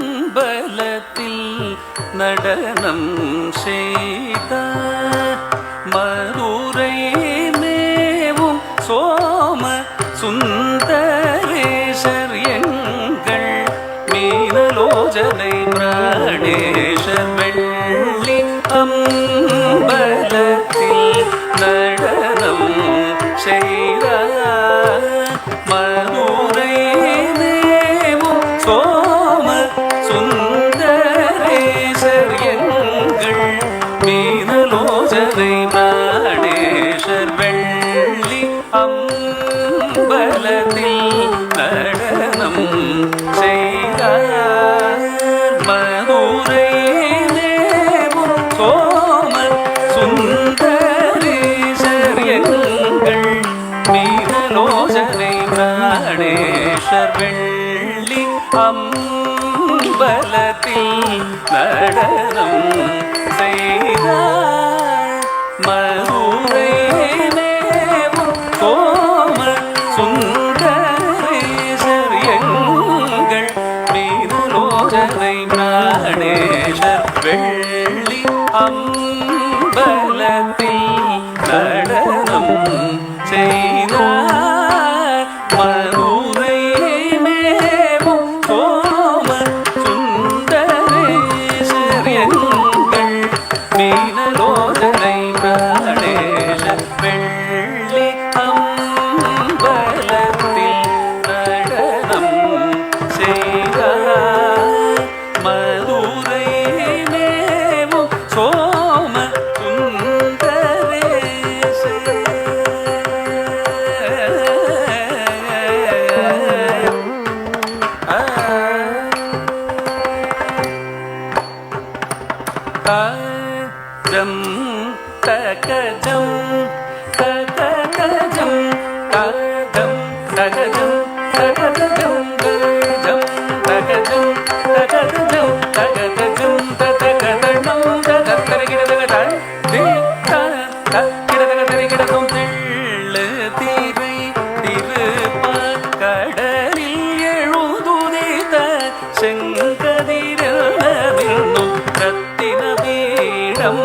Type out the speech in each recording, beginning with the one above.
வெள்ளியம்பலத்தில் நடனம் செய்த மதுரை மேவும் சோம சுந்தரேசர் எங்கள் மீனலோஜனை பிராணேசர் வெள்ளி அம்பலத்தில் நடனம் செய்த மதுரை மேவும் சோம சுந்தரேசர் எங்கள் மீனலோஜனை பிராணேசர் வெள்ளி அம்பலத்தில் நடனம் செய்தார் மதுரை மேவும் சோம சுந்தரேசர் எங்கள் மீனலோஜனை பிராணேசர் வெள்ளி அம்பலத்தில் நடனம் செய்தார் மதுரை மேவும் சோம சுந்தரேசர் எங்கள் மீனலோஜனை பிராணேசர் வெள்ளி அம்பலத்தில் நடனம் செய்தார் மதுரை மேவும் சோம சுந்தரேசர் எங்கள் மீனலோஜனை பிராணேசர் வெள்ளி அம்பலத்தில் நடனம் செய்தார் மதுரை மேவும் சோம சுந்தரேசர் தகஜம் தகஜம் தகஜம் தகஜம் தகஜம் தகஜம் தகஜம் தகஜம் தகஜம் தகஜம் தகதரிகிடதகதன் தகதரிகிடதம் தெள்ளு திரை திருப்பக்கடலில் எழுதுதித்த செங்கதிரவில்லும் ரத்தின பீடம்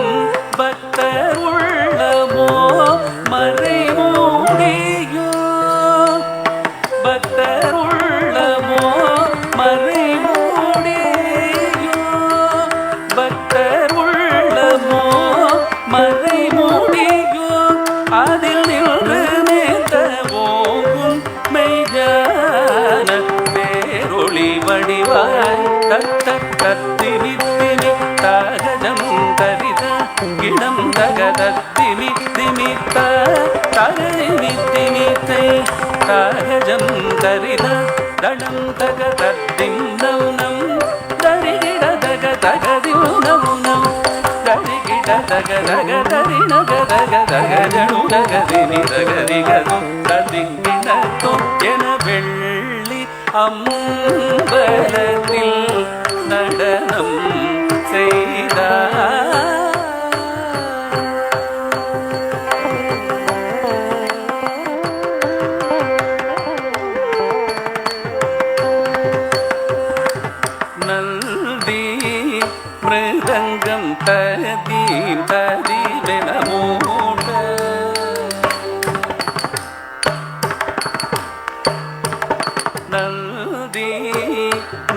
பக்தர் உள்ளமோ மறைமூடியோ பக்தர் உள்ளமோ மறைமூடியோ பக்தர் உள்ளமோ மறைமூடியோ அதில் நின்று நேர்த்த ஓங்கும் மெய்ஞான பேரொளி வடிவாய் தத்த தத்தினி தகஜம் தரித இடம் தகதத்தினி திமித்த தகதினி திமித்தை தகஜம் தரித தடம் தகதத்தின் நவுனம் தரிகிட தக தகதில் நவுனம் தரிகிட தக தக தரி நக தக தகஜனு தகதினி தகதிகதும் ததிங்கிடத்தும் என வெள்ளி அம்பலத்தில் நடனம் செய்தார் நல்தி மிருதங்கம் ததி ததிவென மூட நல்தி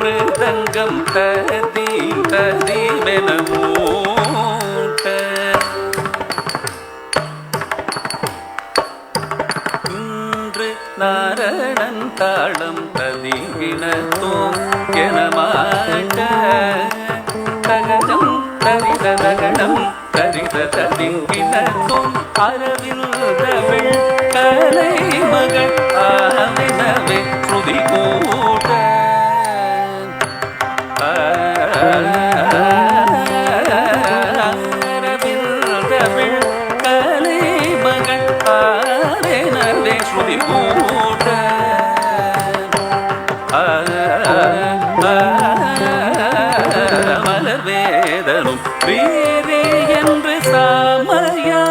மிருதங்கம் ததி ததிவென மூட இன்று நாரணன் தாளம் ததிவினத்தோம் என மாட்ட தகஜம் தரித தகடம் தரித ததிங்கினத்தோம் அரவில் தமிழ் கலை மகள் ஆவினவே ஸ்ருதி கூட்ட அரவில் தமிழ் கலை மகள் ஆவினவே ஸ்ருதி கூட்ட மலர் வேதனும் வேறே என்று சாமையா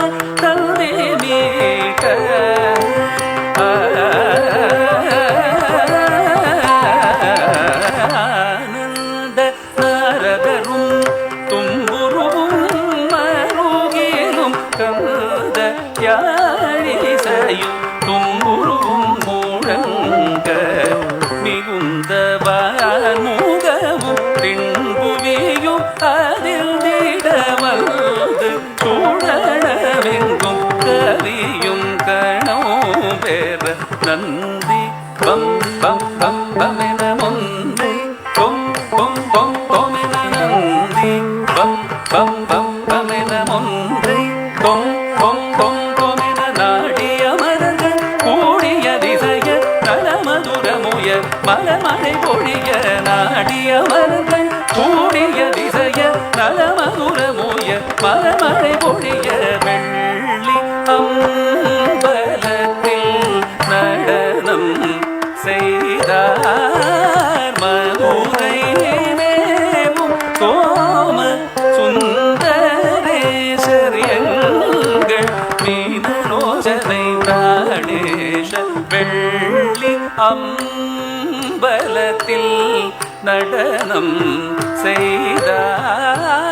தந்தை மீட்ட ஒன்றை தொம் தொம் தொம் தொமென நந்தி பம் பம் பம் பமென ஒன்றை தொம் தொம் தொம் தொமென நாடிய மலர்கள் கூடிய திசைய நலமதுரமுய மலமழை பொழிய நாடிய மலர்கள் கூடிய திசைய நலமதுரமுய மலமழை பொழிய வெள்ளி அம்பலத்தில் நடனம் செய்தார் மதுரை மேவும் சோம சுந்தரேசர் எங்கள் மீனரோஜனை பிராணேஷ வெள்ளி அம்பலத்தில் நடனம் செய்தார்.